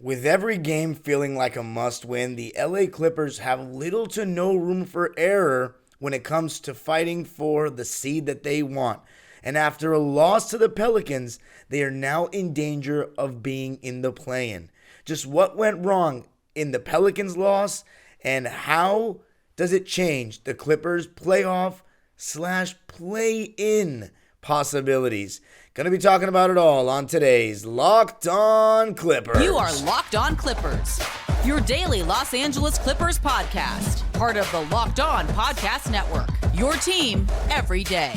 With every game feeling like a must win, the LA Clippers have little to no room for error when it comes to fighting for the seed that they want. And after a loss to the Pelicans, they are now in danger of being in the play-in. Just what went wrong in the Pelicans loss, and how does it change the Clippers playoff/play-in possibilities? Going to be talking about it all on today's Locked On Clippers. You are Locked On Clippers, your daily Los Angeles Clippers podcast. Part of the Locked On Podcast Network, your team every day.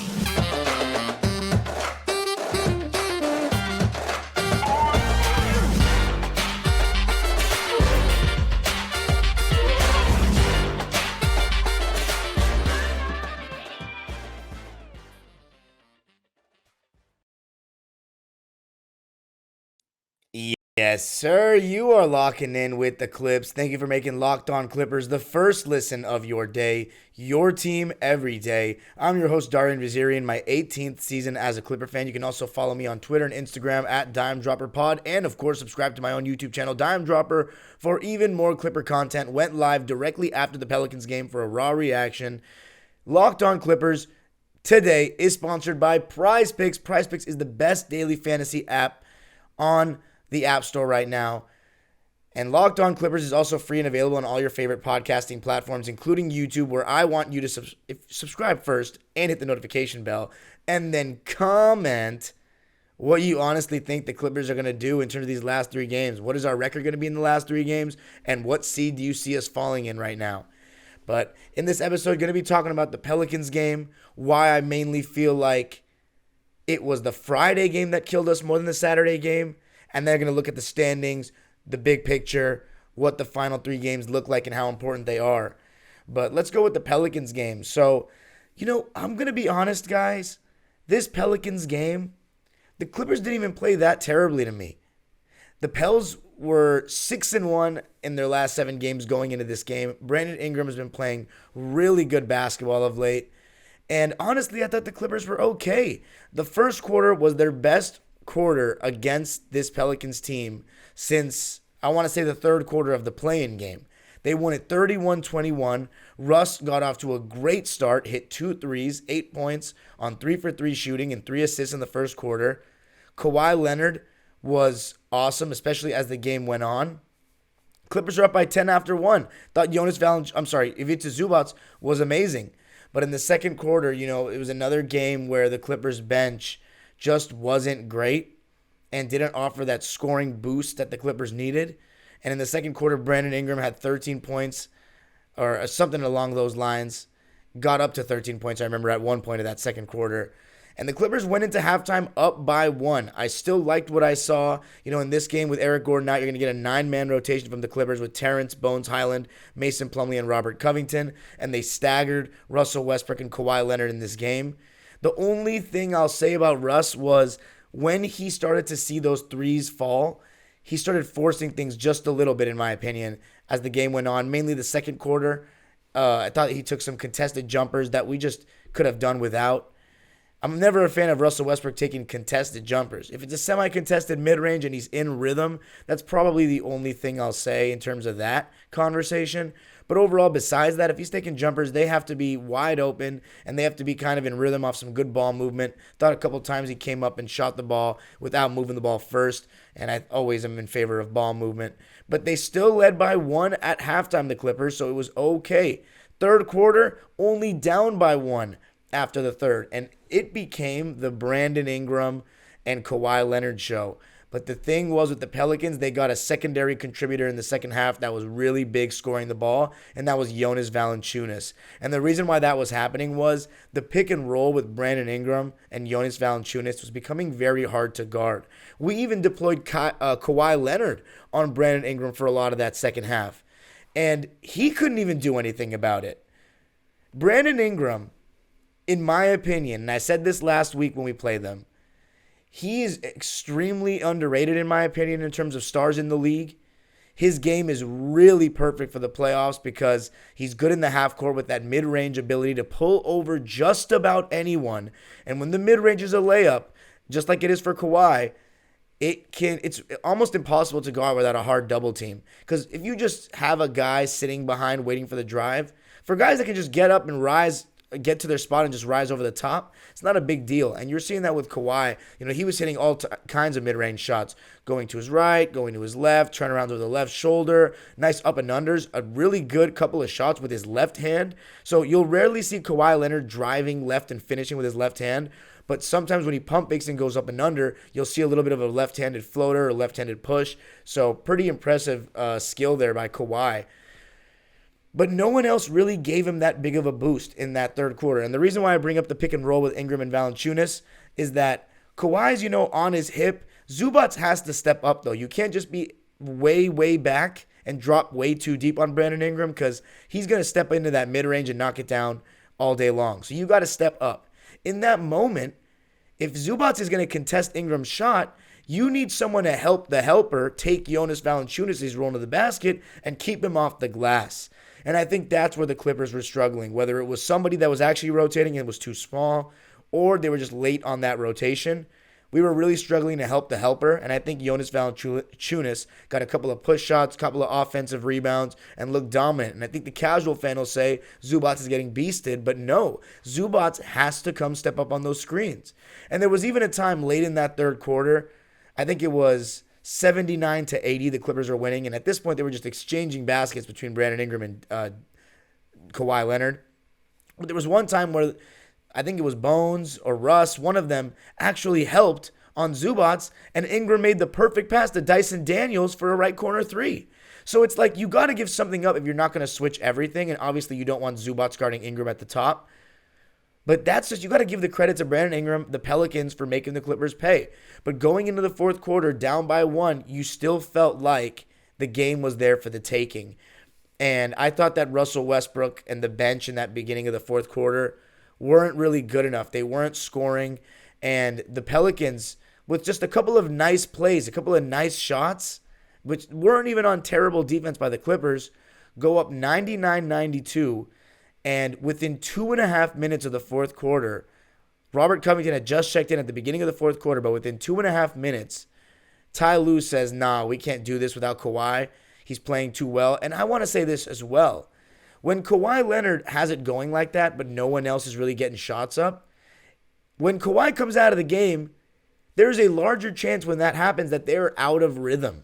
Yes, sir. You are locking in with the Clips. Thank you for making Locked On Clippers the first listen of your day, your team every day. I'm your host, Darian Vaziri, in my 18th season as a Clipper fan. You can also follow me on Twitter and Instagram at DimeDropperPod, and of course, subscribe to my own YouTube channel, Dime Dropper, for even more Clipper content. Went live directly after the Pelicans game for a raw reaction. Locked On Clippers today is sponsored by Prize Picks. Prize Picks is the best daily fantasy app on the App Store right now. And Locked On Clippers is also free and available on all your favorite podcasting platforms, including YouTube, where I want you to subscribe first and hit the notification bell, and then comment what you honestly think the Clippers are going to do in terms of these last three games. What is our record going to be in the last three games, and what seed do you see us falling in right now? But in this episode, going to be talking about the Pelicans game, why I mainly feel like it was the Friday game that killed us more than the Saturday game. And they're going to look at the standings, the big picture, what the final three games look like and how important they are. But let's go with the Pelicans game. So, I'm going to be honest, guys. This Pelicans game, the Clippers didn't even play that terribly to me. The Pels were 6-1 in their last 7 games going into this game. Brandon Ingram has been playing really good basketball of late. And honestly, I thought the Clippers were okay. The first quarter was their best quarter against this Pelicans team since, I want to say, the third quarter of the play-in game. They won it 31-21. Russ got off to a great start, hit 2 threes, 8 points on 3 for 3 shooting and 3 assists in the first quarter. Kawhi Leonard was awesome, especially as the game went on. Clippers are up by 10 after 1. Thought Ivica Zubac was amazing. But in the second quarter, it was another game where the Clippers bench just wasn't great and didn't offer that scoring boost that the Clippers needed. And in the second quarter, Brandon Ingram had 13 points or something along those lines. Got up to 13 points, I remember, at one point of that second quarter. And the Clippers went into halftime up by 1. I still liked what I saw. In this game with Eric Gordon out, you're going to get a 9-man rotation from the Clippers with Terrence, Bones Highland, Mason Plumlee, and Robert Covington. And they staggered Russell Westbrook and Kawhi Leonard in this game. The only thing I'll say about Russ was when he started to see those threes fall, he started forcing things just a little bit, in my opinion, as the game went on. Mainly the second quarter. I thought he took some contested jumpers that we just could have done without. I'm never a fan of Russell Westbrook taking contested jumpers. If it's a semi-contested mid-range and he's in rhythm, that's probably the only thing I'll say in terms of that conversation. But overall, besides that, if he's taking jumpers, they have to be wide open and they have to be kind of in rhythm off some good ball movement. Thought a couple times he came up and shot the ball without moving the ball first, and I always am in favor of ball movement. But they still led by 1 at halftime, the Clippers, so it was okay. Third quarter, only down by 1 after the third, and it became the Brandon Ingram and Kawhi Leonard show. But the thing was with the Pelicans, they got a secondary contributor in the second half that was really big scoring the ball, and that was Jonas Valanciunas. And the reason why that was happening was the pick and roll with Brandon Ingram and Jonas Valanciunas was becoming very hard to guard. We even deployed Kawhi Leonard on Brandon Ingram for a lot of that second half, and he couldn't even do anything about it. Brandon Ingram, in my opinion, and I said this last week when we played them, he is extremely underrated, in my opinion, in terms of stars in the league. His game is really perfect for the playoffs because he's good in the half court with that mid-range ability to pull over just about anyone. And when the mid-range is a layup, just like it is for Kawhi, it's almost impossible to guard without a hard double team. Because if you just have a guy sitting behind waiting for the drive, for guys that can just get up and rise, get to their spot and just rise over the top, it's not a big deal. And you're seeing that with Kawhi. He was hitting all kinds of mid-range shots, going to his right, going to his left, turnarounds with the left shoulder, nice up and unders, a really good couple of shots with his left hand. So you'll rarely see Kawhi Leonard driving left and finishing with his left hand. But sometimes when he pump fakes and goes up and under, you'll see a little bit of a left-handed floater or left-handed push. So pretty impressive skill there by Kawhi. But no one else really gave him that big of a boost in that third quarter. And the reason why I bring up the pick and roll with Ingram and Valanciunas is that Kawhi's, on his hip. Zubac has to step up, though. You can't just be way, way back and drop way too deep on Brandon Ingram because he's going to step into that mid-range and knock it down all day long. So you got to step up. In that moment, if Zubac is going to contest Ingram's shot, you need someone to help the helper take Jonas Valanciunas' role into the basket and keep him off the glass. And I think that's where the Clippers were struggling, whether it was somebody that was actually rotating and was too small, or they were just late on that rotation. We were really struggling to help the helper, and I think Jonas Valanciunas got a couple of push shots, a couple of offensive rebounds, and looked dominant. And I think the casual fan will say Zubac is getting beasted, but no, Zubac has to come step up on those screens. And there was even a time late in that third quarter, I think it was 79-80, the Clippers are winning, and at this point they were just exchanging baskets between Brandon Ingram and Kawhi Leonard. But there was one time where I think it was Bones or Russ, one of them actually helped on Zubac, and Ingram made the perfect pass to Dyson Daniels for a right corner three. So it's like you got to give something up if you're not going to switch everything, and obviously you don't want Zubac guarding Ingram at the top. But that's just, you got to give the credit to Brandon Ingram, the Pelicans, for making the Clippers pay. But going into the fourth quarter, down by one, you still felt like the game was there for the taking. And I thought that Russell Westbrook and the bench in that beginning of the fourth quarter weren't really good enough. They weren't scoring. And the Pelicans, with just a couple of nice plays, a couple of nice shots, which weren't even on terrible defense by the Clippers, go up 99-92. And within 2.5 minutes of the fourth quarter, Robert Covington had just checked in at the beginning of the fourth quarter, but within 2.5 minutes, Ty Lue says, nah, we can't do this without Kawhi. He's playing too well. And I want to say this as well. When Kawhi Leonard has it going like that, but no one else is really getting shots up, when Kawhi comes out of the game, there's a larger chance when that happens that they're out of rhythm.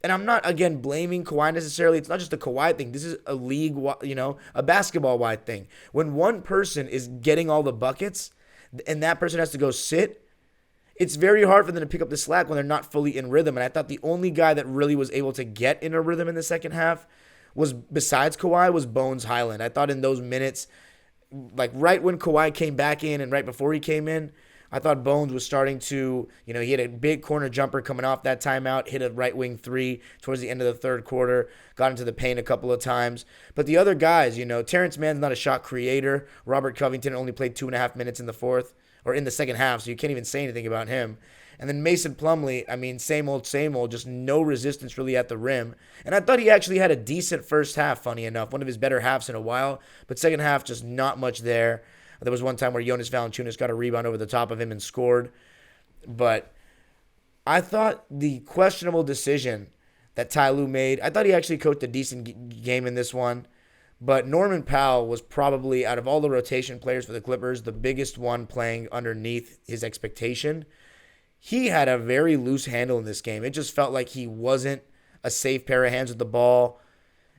And I'm not, again, blaming Kawhi necessarily. It's not just a Kawhi thing. This is a league, a basketball-wide thing. When one person is getting all the buckets and that person has to go sit, it's very hard for them to pick up the slack when they're not fully in rhythm. And I thought the only guy that really was able to get in a rhythm in the second half was, besides Kawhi, was Bones Highland. I thought in those minutes, like right when Kawhi came back in and right before he came in, I thought Bones was starting to, he had a big corner jumper coming off that timeout, hit a right wing three towards the end of the third quarter, got into the paint a couple of times. But the other guys, Terrence Mann's not a shot creator. Robert Covington only played 2.5 minutes in the fourth, or in the second half, so you can't even say anything about him. And then Mason Plumlee, same old, just no resistance really at the rim. And I thought he actually had a decent first half, funny enough, one of his better halves in a while. But second half, just not much there. There was one time where Jonas Valanciunas got a rebound over the top of him and scored. But I thought the questionable decision that Ty Lue made, I thought he actually coached a decent game in this one. But Norman Powell was probably, out of all the rotation players for the Clippers, the biggest one playing underneath his expectation. He had a very loose handle in this game. It just felt like he wasn't a safe pair of hands with the ball.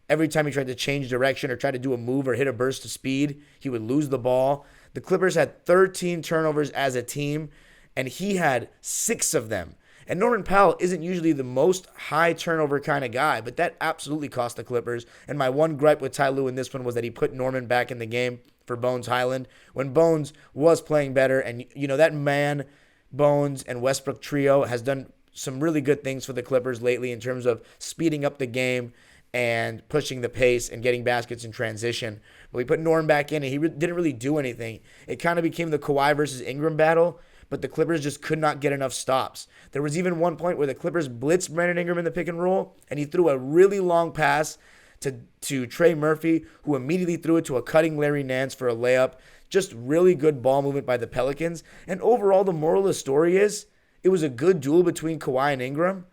Every time he tried to change direction or try to do a move or hit a burst of speed, he would lose the ball. The Clippers had 13 turnovers as a team, and he had 6 of them. And Norman Powell isn't usually the most high turnover kind of guy, but that absolutely cost the Clippers. And my one gripe with Ty Lue in this one was that he put Norman back in the game for Bones Highland when Bones was playing better. And, that man, Bones, and Westbrook trio has done some really good things for the Clippers lately in terms of speeding up the game and pushing the pace and getting baskets in transition. But we put Norm back in, and he didn't really do anything. It kind of became the Kawhi versus Ingram battle, but the Clippers just could not get enough stops. There was even one point where the Clippers blitzed Brandon Ingram in the pick and roll, and he threw a really long pass to Trey Murphy, who immediately threw it to a cutting Larry Nance for a layup. Just really good ball movement by the Pelicans. And overall, the moral of the story is, It was a good duel between Kawhi and Ingram.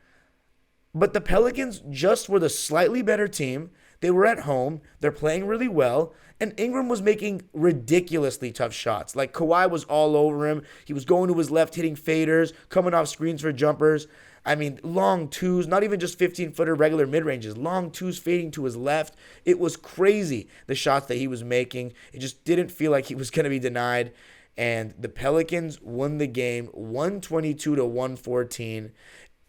But the Pelicans just were the slightly better team. They were at home. They're playing really well. And Ingram was making ridiculously tough shots. Like, Kawhi was all over him. He was going to his left, hitting faders, coming off screens for jumpers. I mean, long twos, not even just 15-footer regular mid-ranges. Long twos fading to his left. It was crazy, the shots that he was making. It just didn't feel like he was going to be denied. And the Pelicans won the game 122-114.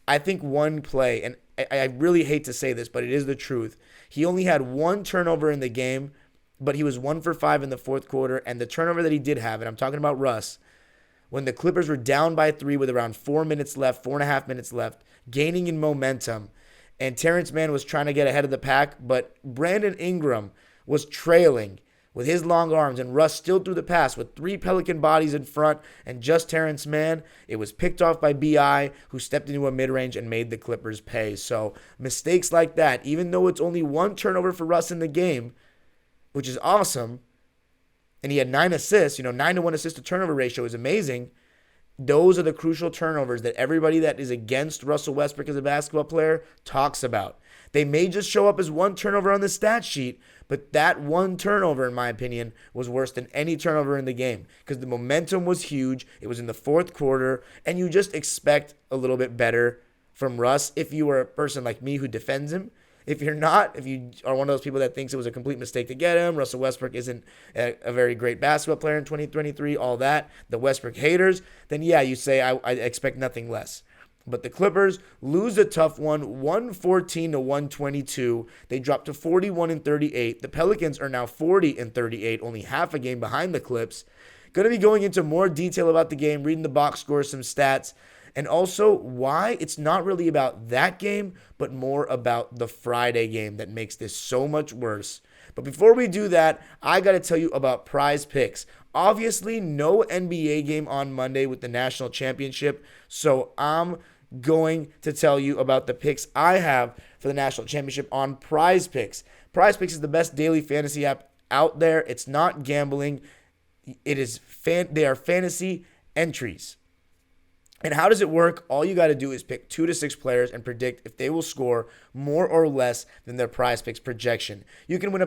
I think one play, and I really hate to say this, but it is the truth. He only had one turnover in the game, but he was 1 for 5 in the fourth quarter. And the turnover that he did have, and I'm talking about Russ, when the Clippers were down by 3 with around 4 minutes left, 4.5 minutes left, gaining in momentum, and Terrence Mann was trying to get ahead of the pack, but Brandon Ingram was trailing with his long arms, and Russ still threw the pass with 3 Pelican bodies in front and just Terrence Mann. It was picked off by B.I., who stepped into a mid-range and made the Clippers pay. So mistakes like that, even though it's only one turnover for Russ in the game, which is awesome, and he had 9 assists, 9-to-1 assist-to-turnover ratio is amazing. Those are the crucial turnovers that everybody that is against Russell Westbrook as a basketball player talks about. They may just show up as one turnover on the stat sheet, but that one turnover, in my opinion, was worse than any turnover in the game because the momentum was huge. It was in the fourth quarter, and you just expect a little bit better from Russ if you are a person like me who defends him. If you're not, if you are one of those people that thinks it was a complete mistake to get him, Russell Westbrook isn't a very great basketball player in 2023, all that, the Westbrook haters, then yeah, you say I expect nothing less. But the Clippers lose a tough one, 114-122. They drop to 41-38. The Pelicans are now 40-38, only half a game behind the Clips. Going to be going into more detail about the game, reading the box score, some stats, and also why it's not really about that game, but more about the Friday game that makes this so much worse. But before we do that, I got to tell you about Prize Picks. Obviously, no NBA game on Monday with the national championship, so I'm going to tell you about the picks I have for the national championship on Prize Picks. Prize Picks is the best daily fantasy app out there. It's not gambling. They are fantasy entries. And how does it work? All you got to do is pick 2 to 6 players and predict if they will score more or less than their Prize Picks projection. You can win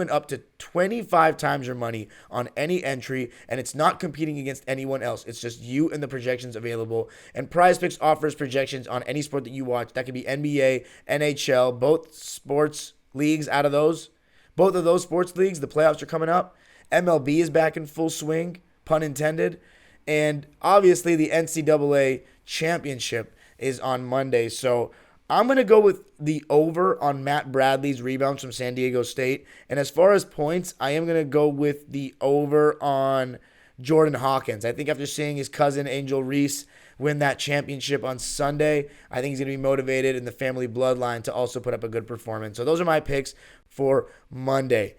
up to 25 times your money on any entry, and it's not competing against anyone else. It's just you and the projections available. And Prize Picks offers projections on any sport that you watch. That could be NBA, NHL, both sports leagues out of those. Both of those sports leagues, the playoffs are coming up. MLB is back in full swing, pun intended. And obviously the NCAA championship is on Monday. So I'm going to go with the over on Matt Bradley's rebounds from San Diego State. And as far as points, I am going to go with the over on Jordan Hawkins. I think after seeing his cousin Angel Reese win that championship on Sunday, I think he's going to be motivated in the family bloodline to also put up a good performance. So those are my picks for Monday.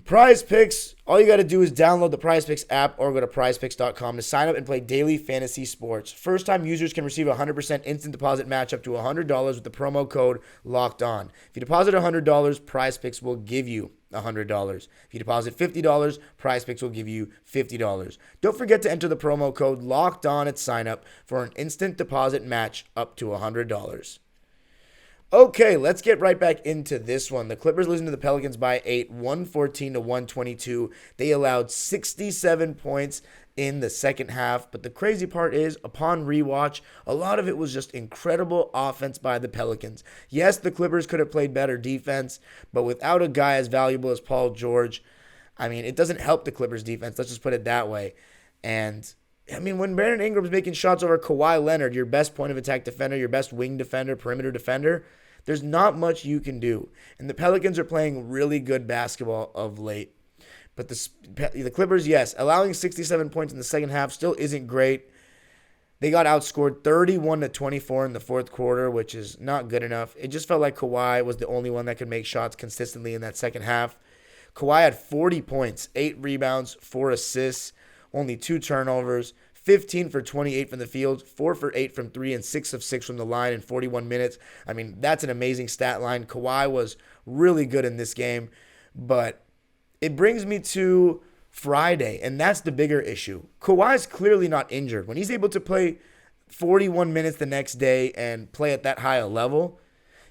Prize Picks, all you got to do is download the Prize Picks app or go to prizepicks.com to sign up and play daily fantasy sports. First-time users can receive a 100% instant deposit match up to $100 with the promo code LOCKEDON. If you deposit $100, Prize Picks will give you $100. If you deposit $50, Prize Picks will give you $50. Don't forget to enter the promo code LOCKEDON at sign-up for an instant deposit match up to $100. Okay, let's get right back into this one. The Clippers losing to the Pelicans by 8, 114-122. They allowed 67 points in the second half, but the crazy part is, upon rewatch, a lot of it was just incredible offense by the Pelicans. Yes, the Clippers could have played better defense, but without a guy as valuable as Paul George, it doesn't help the Clippers defense. Let's just put it that way. And when Brandon Ingram's making shots over Kawhi Leonard, your best point of attack defender, your best wing defender, perimeter defender, there's not much you can do. And the Pelicans are playing really good basketball of late. But the Clippers, yes, allowing 67 points in the second half still isn't great. They got outscored 31-24 in the fourth quarter, which is not good enough. It just felt like Kawhi was the only one that could make shots consistently in that second half. Kawhi had 40 points, 8 rebounds, 4 assists, only 2 turnovers, 15 for 28 from the field, 4 for 8 from 3, and 6 of 6 from the line in 41 minutes. That's an amazing stat line. Kawhi was really good in this game. But it brings me to Friday, and that's the bigger issue. Kawhi's clearly not injured. When he's able to play 41 minutes the next day and play at that high a level,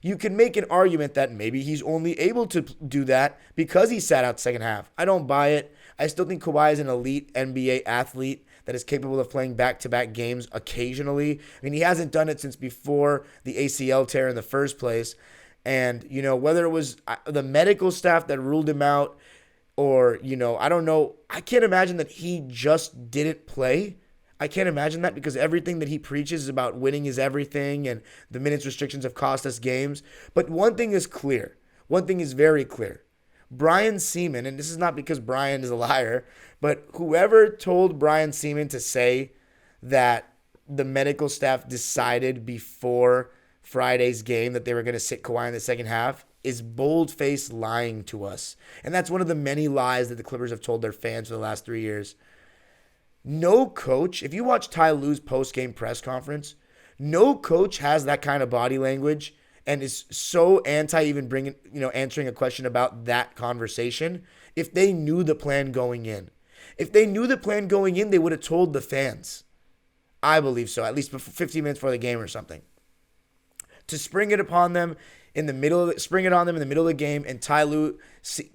you can make an argument that maybe he's only able to do that because he sat out second half. I don't buy it. I still think Kawhi is an elite NBA athlete that is capable of playing back-to-back games occasionally. I mean, he hasn't done it since before the ACL tear in the first place. And, whether it was the medical staff that ruled him out or, I don't know. I can't imagine that he just didn't play. I can't imagine that because everything that he preaches is about winning is everything and the minutes restrictions have cost us games. But one thing is clear. One thing is very clear. Brian Seaman, and this is not because Brian is a liar, but whoever told Brian Seaman to say that the medical staff decided before Friday's game that they were going to sit Kawhi in the second half is bold-faced lying to us. And that's one of the many lies that the Clippers have told their fans for the last 3 years. No coach, if you watch Ty Lue's post-game press conference, no coach has that kind of body language and is so anti even answering a question about that conversation if they knew the plan going in. If they knew the plan going in, they would have told the fans. I believe so, at least 15 minutes before the game or something. To spring it on them in the middle of the game, and Ty Lue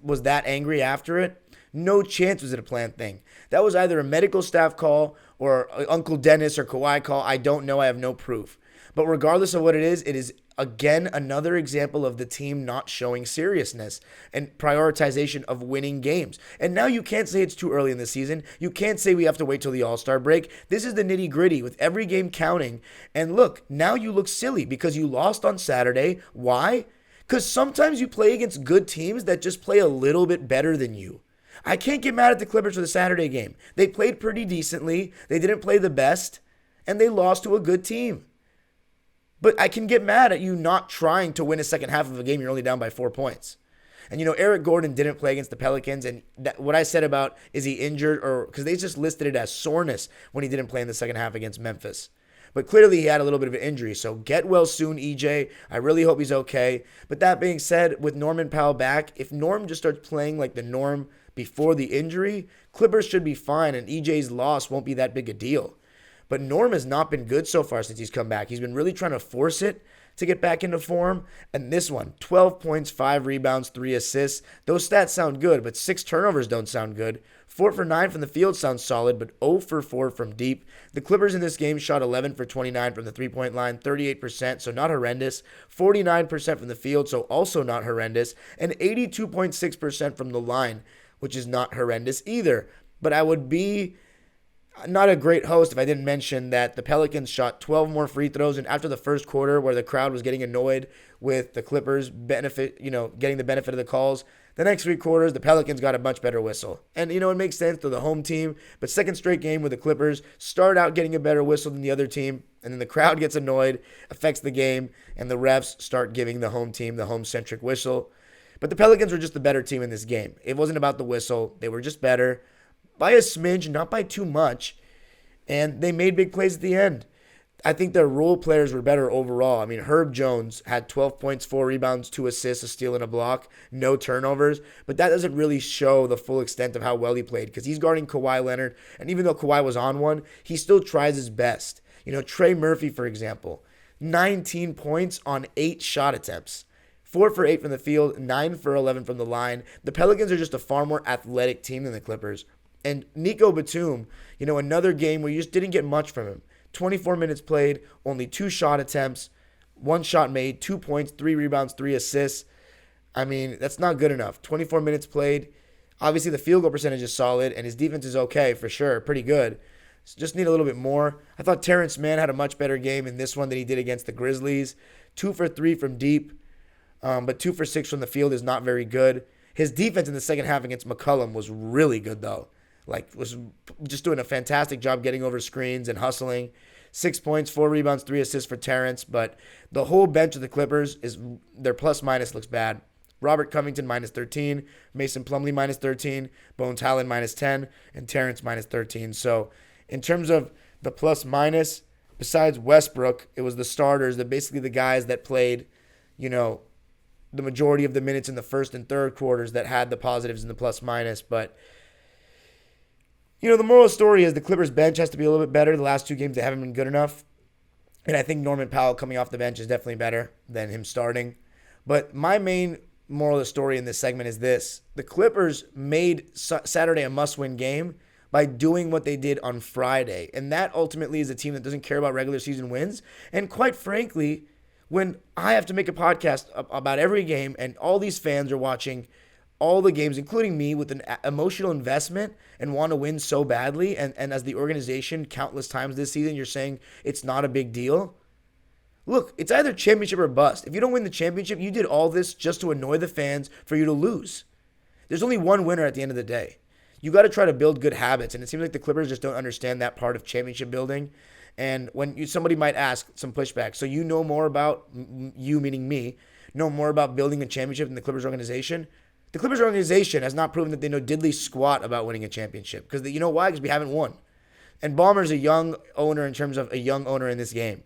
was that angry after it, no chance was it a planned thing. That was either a medical staff call or Uncle Dennis or Kawhi call. I don't know. I have no proof. But regardless of what it is, again, another example of the team not showing seriousness and prioritization of winning games. And now you can't say it's too early in the season. You can't say we have to wait till the All-Star break. This is the nitty-gritty with every game counting. And look, now you look silly because you lost on Saturday. Why? Because sometimes you play against good teams that just play a little bit better than you. I can't get mad at the Clippers for the Saturday game. They played pretty decently. They didn't play the best, and they lost to a good team. But I can get mad at you not trying to win a second half of a game you're only down by 4 points. And, Eric Gordon didn't play against the Pelicans, and what I said about is he injured or because they just listed it as soreness when he didn't play in the second half against Memphis. But clearly he had a little bit of an injury, so get well soon, EJ. I really hope he's okay. But that being said, with Norman Powell back, if Norm just starts playing like the Norm before the injury, Clippers should be fine, and EJ's loss won't be that big a deal. But Norm has not been good so far since he's come back. He's been really trying to force it to get back into form. And this one, 12 points, 5 rebounds, 3 assists. Those stats sound good, but 6 turnovers don't sound good. 4 for 9 from the field sounds solid, but 0 for 4 from deep. The Clippers in this game shot 11 for 29 from the three-point line, 38%, so not horrendous. 49% from the field, so also not horrendous. And 82.6% from the line, which is not horrendous either. But I would be not a great host if I didn't mention that the Pelicans shot 12 more free throws, and after the first quarter where the crowd was getting annoyed with the Clippers getting the benefit of the calls, the next 3 quarters the Pelicans got a much better whistle. And it makes sense to the home team, but second straight game where the Clippers start out getting a better whistle than the other team, and then the crowd gets annoyed, affects the game, and the refs start giving the home team the home-centric whistle. But the Pelicans were just the better team in this game. It wasn't about the whistle. They were just better. By a smidge, not by too much, and they made big plays at the end. I think their role players were better overall. I mean, Herb Jones had 12 points, 4 rebounds, 2 assists, a steal, and a block, no turnovers, but that doesn't really show the full extent of how well he played because he's guarding Kawhi Leonard, and even though Kawhi was on one, he still tries his best. Trey Murphy, for example, 19 points on 8 shot attempts. 4 for 8 from the field, 9 for 11 from the line. The Pelicans are just a far more athletic team than the Clippers. And Nico Batum, another game where you just didn't get much from him. 24 minutes played, only 2 shot attempts, 1 shot made, 2 points, 3 rebounds, 3 assists. I mean, that's not good enough. 24 minutes played. Obviously, the field goal percentage is solid, and his defense is okay for sure, pretty good. So just need a little bit more. I thought Terrence Mann had a much better game in this one than he did against the Grizzlies. 2 for 3 from deep, but 2 for 6 from the field is not very good. His defense in the second half against McCollum was really good, though. Was just doing a fantastic job getting over screens and hustling. 6 points, 4 rebounds, 3 assists for Terrence. But the whole bench of the Clippers, their plus-minus looks bad. Robert Covington, minus 13. Mason Plumlee, minus 13. Bones Hallen, minus 10. And Terrence, minus 13. So in terms of the plus-minus, besides Westbrook, it was the starters, basically the guys that played, the majority of the minutes in the first and third quarters that had the positives and the plus-minus. But The moral of the story is the Clippers bench has to be a little bit better. The last 2 games, they haven't been good enough. And I think Norman Powell coming off the bench is definitely better than him starting. But my main moral of the story in this segment is this. The Clippers made Saturday a must-win game by doing what they did on Friday. And that ultimately is a team that doesn't care about regular season wins. And quite frankly, when I have to make a podcast about every game and all these fans are watching all the games, including me, with an emotional investment and want to win so badly, and as the organization countless times this season, you're saying it's not a big deal. Look, it's either championship or bust. If you don't win the championship, you did all this just to annoy the fans for you to lose. There's only one winner at the end of the day. You got to try to build good habits, and it seems like the Clippers just don't understand that part of championship building. And when somebody might ask some pushback, so you know more about, you meaning me, know more about building a championship than the Clippers organization? The Clippers organization has not proven that they know diddly squat about winning a championship. Because you know why? Because we haven't won. And Ballmer's a young owner in terms of a young owner in this game.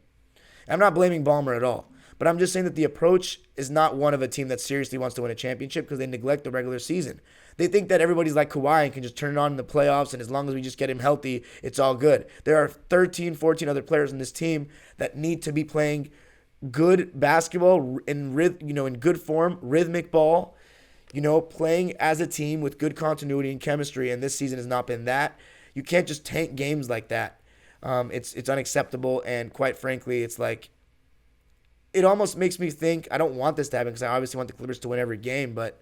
And I'm not blaming Ballmer at all. But I'm just saying that the approach is not one of a team that seriously wants to win a championship because they neglect the regular season. They think that everybody's like Kawhi and can just turn it on in the playoffs, and as long as we just get him healthy, it's all good. There are 13, 14 other players in this team that need to be playing good basketball in good form, rhythmic ball, playing as a team with good continuity and chemistry, and this season has not been that. You can't just tank games like that. It's unacceptable, and quite frankly, it's like, it almost makes me think, I don't want this to happen because I obviously want the Clippers to win every game, but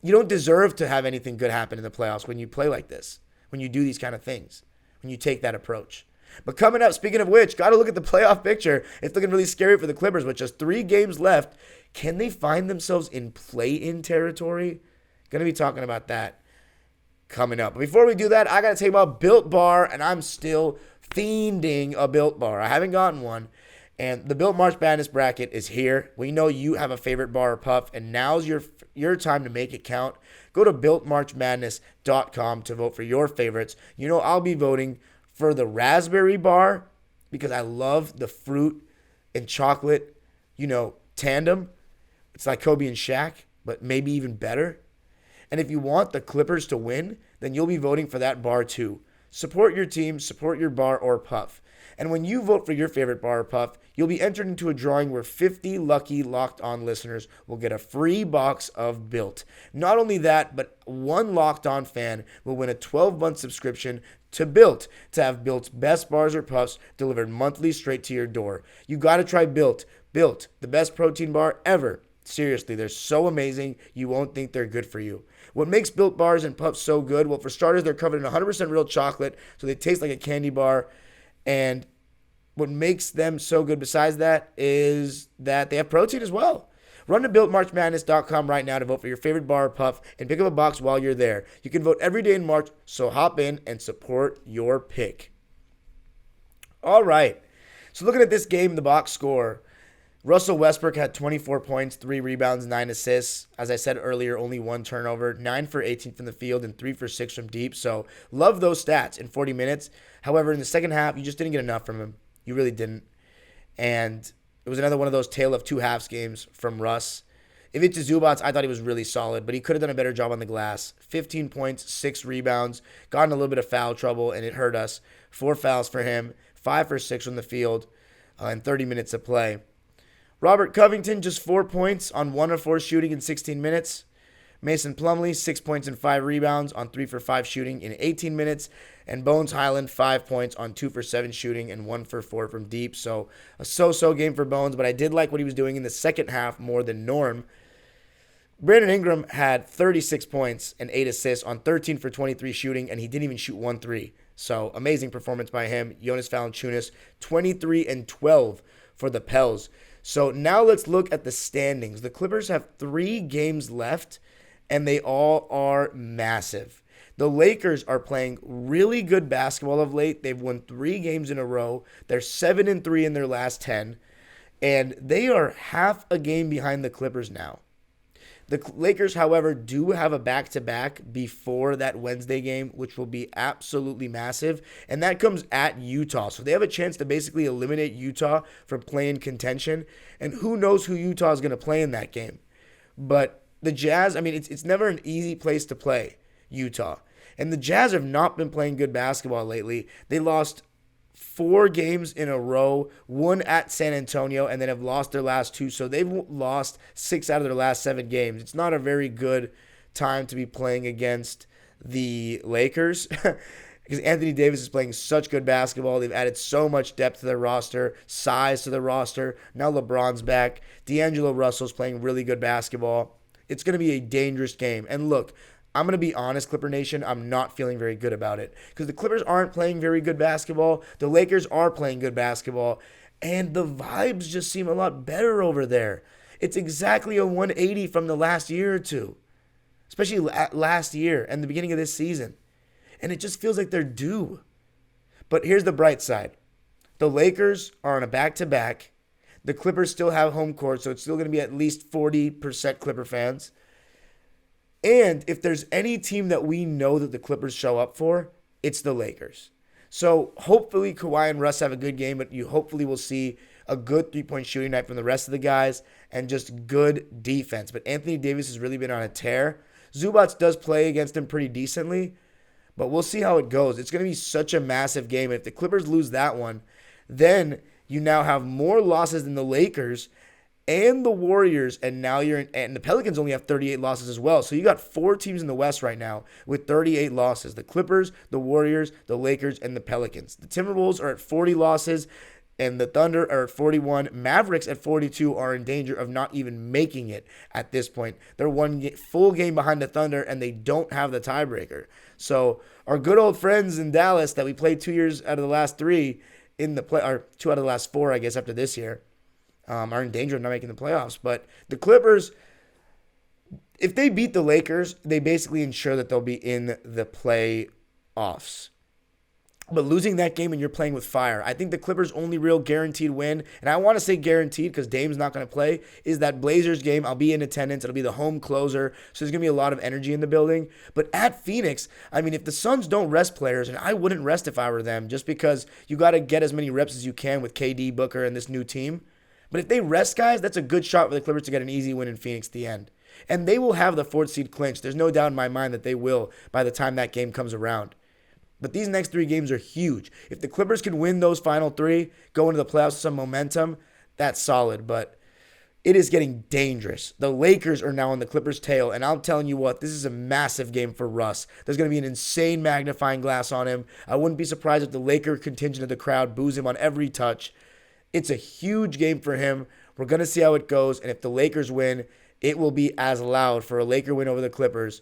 you don't deserve to have anything good happen in the playoffs when you play like this, when you do these kind of things, when you take that approach. But coming up, speaking of which, got to look at the playoff picture. It's looking really scary for the Clippers with just 3 games left. Can they find themselves in play-in territory? Going to be talking about that coming up. But before we do that, I got to tell you about Built Bar, and I'm still fiending a Built Bar. I haven't gotten one. And the Built March Madness bracket is here. We know you have a favorite bar or puff, and now's your time to make it count. Go to BuiltMarchMadness.com to vote for your favorites. I'll be voting for the raspberry bar because I love the fruit and chocolate, tandem. It's like Kobe and Shaq, but maybe even better. And if you want the Clippers to win, then you'll be voting for that bar too. Support your team, support your bar or puff. And when you vote for your favorite bar or puff, you'll be entered into a drawing where 50 lucky Locked On listeners will get a free box of Built. Not only that, but one Locked On fan will win a 12-month subscription to Built to have Built's best bars or puffs delivered monthly straight to your door. You got to try Built. Built, the best protein bar ever. Seriously, they're so amazing, you won't think they're good for you. What makes Built bars and puffs so good? Well, for starters, they're covered in 100% real chocolate, so they taste like a candy bar. And what makes them so good besides that is that they have protein as well. Run to BuiltMarchMadness.com right now to vote for your favorite bar or puff and pick up a box while you're there. You can vote every day in March, so hop in and support your pick. All right, so looking at this game, the box score, Russell Westbrook had 24 points, 3 rebounds, 9 assists. As I said earlier, only 1 turnover, 9 for 18 from the field, and 3 for 6 from deep. So love those stats in 40 minutes. However, in the second half, you just didn't get enough from him. You really didn't. And it was another one of those tale of 2 halves games from Russ. Ivica Zubac, I thought he was really solid, but he could have done a better job on the glass. 15 points, 6 rebounds, got in a little bit of foul trouble, and it hurt us. 4 fouls for him, 5 for 6 from the field, and 30 minutes of play. Robert Covington, just 4 points on 1 of 4 shooting in 16 minutes. Mason Plumlee, 6 points and 5 rebounds on 3 for 5 shooting in 18 minutes. And Bones Highland, 5 points on 2 for 7 shooting and 1 for 4 from deep. So a so-so game for Bones, but I did like what he was doing in the second half more than Norm. Brandon Ingram had 36 points and 8 assists on 13 for 23 shooting, and he didn't even shoot 1 3. So amazing performance by him. Jonas Valanciunas, 23 and 12 for the Pels. So now let's look at the standings. The Clippers have 3 games left, and they all are massive. The Lakers are playing really good basketball of late. They've won 3 games in a row. They're 7-3 in their last 10, and they are half a game behind the Clippers now. The Lakers, however, do have a back-to-back before that Wednesday game, which will be absolutely massive, and that comes at Utah. So they have a chance to basically eliminate Utah from playing contention, and who knows who Utah is going to play in that game. But the Jazz, it's never an easy place to play, Utah. And the Jazz have not been playing good basketball lately. They lost 4 games in a row, one at San Antonio, and then have lost their last 2. So they've lost 6 out of their last 7 games. It's not a very good time to be playing against the Lakers because Anthony Davis is playing such good basketball. They've added so much depth to their roster, size to the roster. Now LeBron's back. D'Angelo Russell's playing really good basketball. It's going to be a dangerous game. And look, I'm going to be honest, Clipper Nation, I'm not feeling very good about it because the Clippers aren't playing very good basketball. The Lakers are playing good basketball, and the vibes just seem a lot better over there. It's exactly a 180 from the last year or two, especially last year and the beginning of this season. And it just feels like they're due. But here's the bright side. The Lakers are on a back-to-back. The Clippers still have home court, so it's still going to be at least 40% Clipper fans. And if there's any team that we know that the Clippers show up for, it's the Lakers. So hopefully Kawhi and Russ have a good game, but you hopefully will see a good three-point shooting night from the rest of the guys and just good defense. But Anthony Davis has really been on a tear. Zubac does play against him pretty decently, but we'll see how it goes. It's going to be such a massive game. If the Clippers lose that one, then you now have more losses than the Lakers and the Warriors, and the Pelicans only have 38 losses as well. So you got 4 teams in the West right now with 38 losses. The Clippers, the Warriors, the Lakers, and the Pelicans. The Timberwolves are at 40 losses, and the Thunder are at 41. Mavericks at 42 are in danger of not even making it at this point. They're one full game behind the Thunder, and they don't have the tiebreaker. So our good old friends in Dallas that we played 2 years out of the last 3 in the play, or 2 out of the last 4, I guess, after this year, are in danger of not making the playoffs. But the Clippers, if they beat the Lakers, they basically ensure that they'll be in the playoffs. But losing that game and you're playing with fire, I think the Clippers' only real guaranteed win, and I want to say guaranteed because Dame's not going to play, is that Blazers game. I'll be in attendance. It'll be the home closer, so there's going to be a lot of energy in the building. But at Phoenix, I mean, if the Suns don't rest players, and I wouldn't rest if I were them, just because you got to get as many reps as you can with KD, Booker, and this new team. But if they rest guys, that's a good shot for the Clippers to get an easy win in Phoenix at the end. And they will have the 4th seed clinched. There's no doubt in my mind that they will by the time that game comes around. But these next 3 games are huge. If the Clippers can win those final 3, go into the playoffs with some momentum, that's solid. But it is getting dangerous. The Lakers are now on the Clippers' tail, and I'm telling you what, this is a massive game for Russ. There's going to be an insane magnifying glass on him. I wouldn't be surprised if the Laker contingent of the crowd boos him on every touch. It's a huge game for him. We're going to see how it goes, and if the Lakers win, it will be as loud for a Laker win over the Clippers.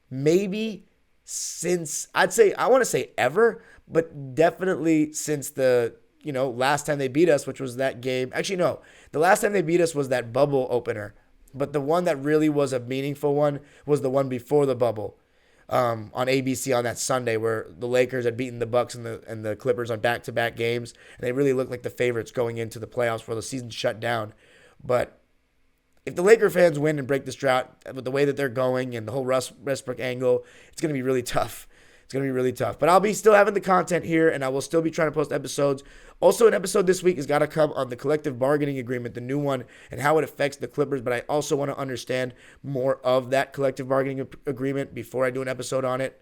Maybe since, I want to say ever, but definitely since the, last time they beat us, which was that game. Actually, no. The last time they beat us was that bubble opener. But the one that really was a meaningful one was the one before the bubble. On ABC on that Sunday where the Lakers had beaten the Bucks and the Clippers on back-to-back games. And they really looked like the favorites going into the playoffs before the season shut down. But if the Laker fans win and break this drought with the way that they're going and the whole Russ Westbrook angle, it's going to be really tough. It's going to be really tough. But I'll be still having the content here, and I will still be trying to post episodes. Also, an episode this week has got to come on the collective bargaining agreement, the new one, and how it affects the Clippers. But I also want to understand more of that collective bargaining agreement before I do an episode on it.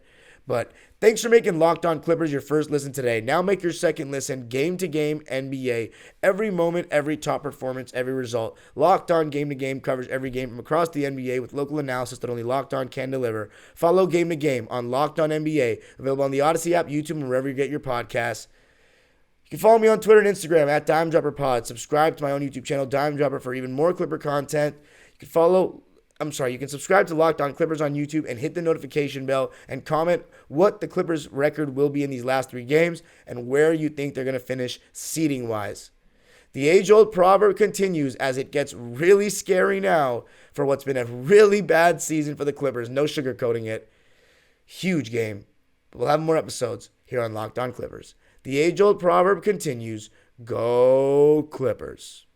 But thanks for making Locked On Clippers your first listen today. Now make your second listen game-to-game NBA. Every moment, every top performance, every result. Locked On Game-to-Game covers every game from across the NBA with local analysis that only Locked On can deliver. Follow Game-to-Game on Locked On NBA, available on the Odyssey app, YouTube, and wherever you get your podcasts. You can follow me on Twitter and Instagram at DimeDropperPod. Subscribe to my own YouTube channel, Dime Dropper, for even more Clipper content. You can subscribe to Locked On Clippers on YouTube and hit the notification bell and comment what the Clippers' record will be in these last 3 games and where you think they're going to finish seeding-wise. The age-old proverb continues as it gets really scary now for what's been a really bad season for the Clippers. No sugarcoating it. Huge game. We'll have more episodes here on Locked On Clippers. The age-old proverb continues, go Clippers.